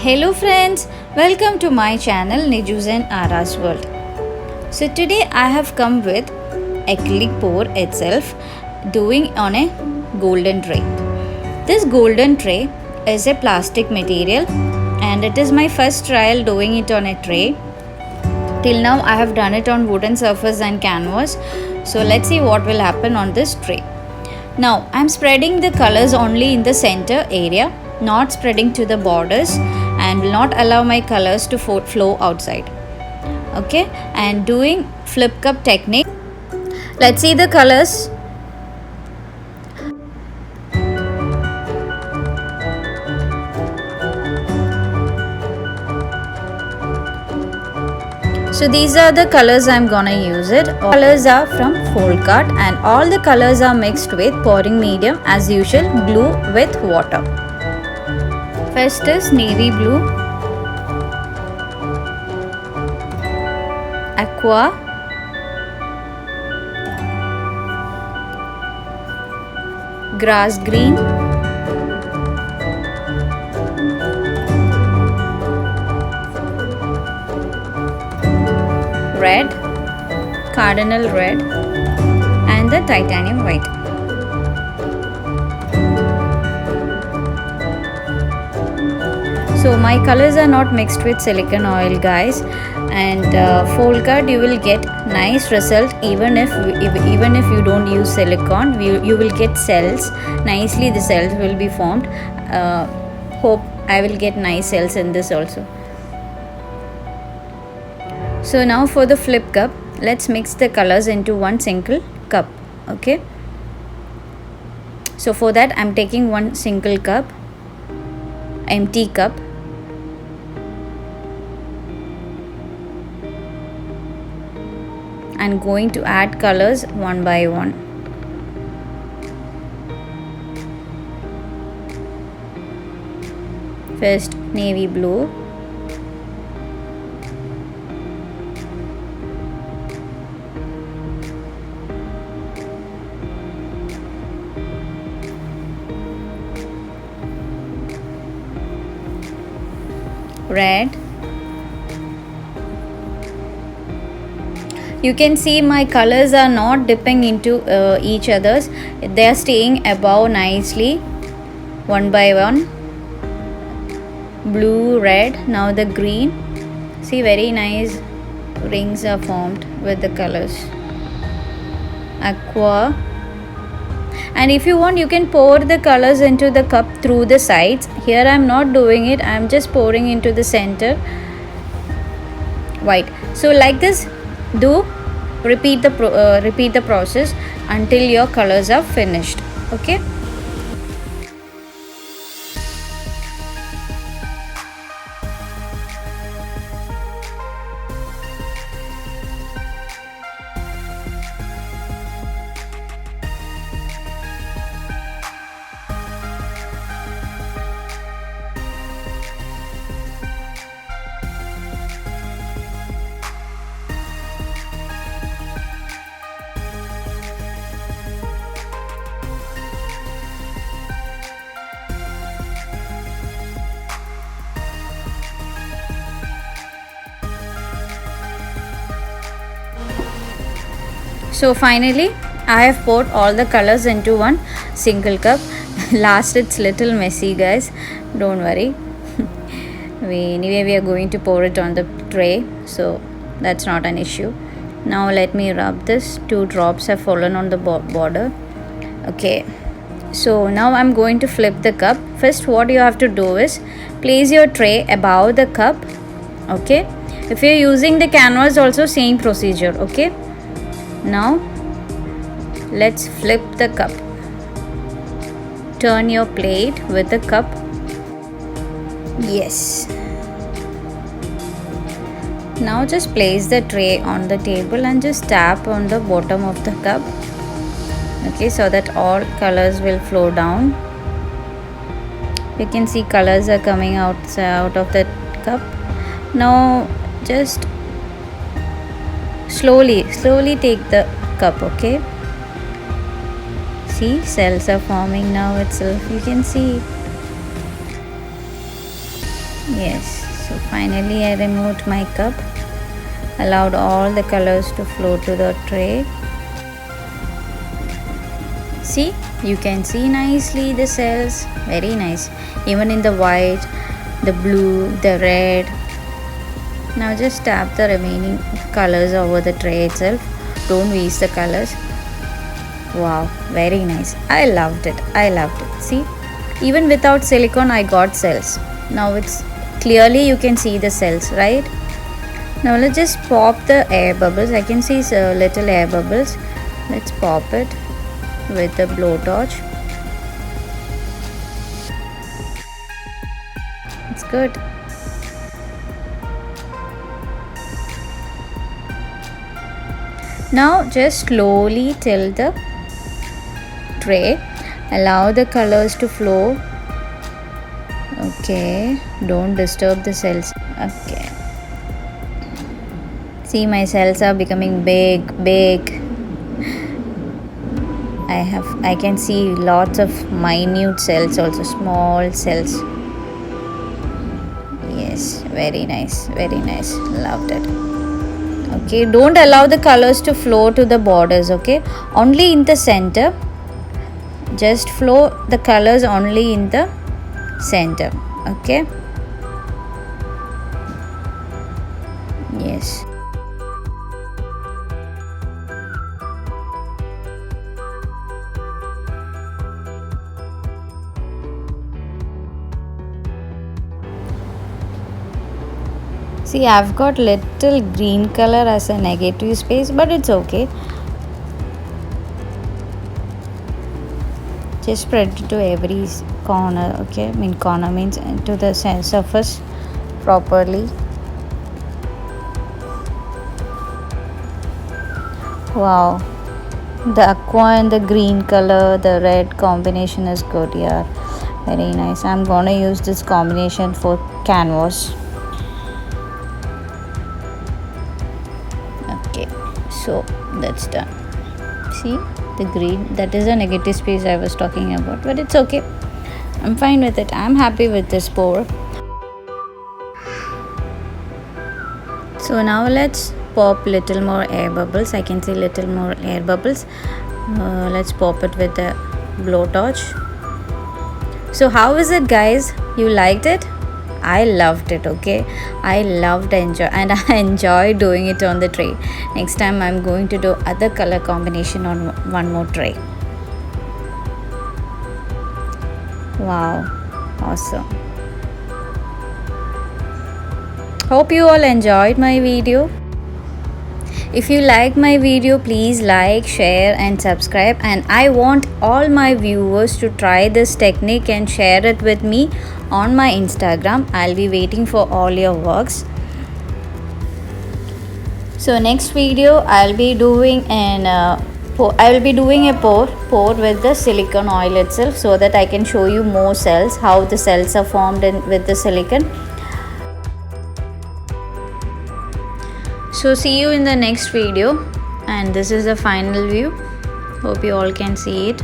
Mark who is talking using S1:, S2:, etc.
S1: Hello friends, welcome to my channel Niju's and Ara's World. So today I have come with acrylic pour itself doing on a golden tray. This golden tray is a plastic material and it is my first trial doing it on a tray. Till now I have done it on wooden surface and canvas. So let's see what will happen on this tray. Now I am spreading the colors only in the center area, not spreading to the borders, and will not allow my colors to flow outside. Okay, and doing flip cup technique. Let's see the colors. So these are the colors I'm gonna use it. All colors are from Folkart and all the colors are mixed with pouring medium as usual, glue with water. First is navy blue, aqua, grass green, red, cardinal red, and the titanium white. So my colors are not mixed with silicone oil, guys, and Folkart you will get nice result even if you don't use silicone. You will get cells nicely. The cells will be formed. Hope I will get nice cells in this also. So now for the flip cup, let's mix the colors into one single cup. Okay, so for that I'm taking one single cup, empty cup, and going to add colors one by one. First navy blue, red. You can see my colors are not dipping into each others. They are staying above nicely one by one. Blue, red, now the green. See, very nice rings are formed with the colors. Aqua. And if you want, you can pour the colors into the cup through the sides. Here I am not doing it. I am just pouring into the center. White. So like this, repeat the process until your colors are finished. Okay. So finally I have poured all the colors into one single cup. Last it's little messy, guys, don't worry. Anyway we are going to pour it on the tray, so that's not an issue. Now let me rub this. 2 drops have fallen on the border. Okay, so now I'm going to flip the cup. First what you have to do is place your tray above the cup. Okay, if you're using the canvas also same procedure. Okay, now let's flip the cup. Turn your plate with the cup. Yes. Now just place the tray on the table and just tap on the bottom of the cup. Okay, so that all colors will flow down. You can see colors are coming out of the cup. Now just slowly take the cup. Okay, see, cells are forming now itself. You can see Yes, so finally I removed my cup, allowed all the colors to flow to the tray. See, you can see nicely the cells, very nice, even in the white, the blue, the red. Now just tap the remaining colors over the tray itself, don't waste the colors. Wow, very nice. I loved it. See, even without silicone I got cells. Now it's clearly you can see the cells, right? Now let's just pop the air bubbles. I can see little air bubbles. Let's pop it with the blowtorch. It's good. Now just slowly tilt the tray, allow the colors to flow. Okay, don't disturb the cells. Okay, see, my cells are becoming big. I can see lots of minute cells, also small cells. Yes, very nice, loved it. Okay, don't allow the colors to flow to the borders. Okay, only in the center, just flow the colors only in the center. Okay, yes. See, I've got little green color as a negative space, but it's okay. Just spread it to every corner. Okay, corner means to the surface properly. Wow, the aqua and the green color, the red combination is good. Yeah, very nice. I'm gonna use this combination for canvas. Okay, so that's done. See, the green, that is a negative space I was talking about, but it's okay. I'm fine with it. I'm happy with this pour. So now let's pop little more air bubbles. I can see little more air bubbles. Let's pop it with the blowtorch. So how is it, guys? You liked it? I loved it. Okay, I enjoy doing it on the tray. Next time I'm going to do other color combination on one more tray. Wow, awesome. Hope you all enjoyed my video. If you like my video, please like, share and subscribe, and I want all my viewers to try this technique and share it with me on my Instagram. I'll be waiting for all your works. So next video I'll be doing a pour with the silicone oil itself, so that I can show you more cells, how the cells are formed with the silicone. So see you in the next video, and this is the final view. Hope you all can see it.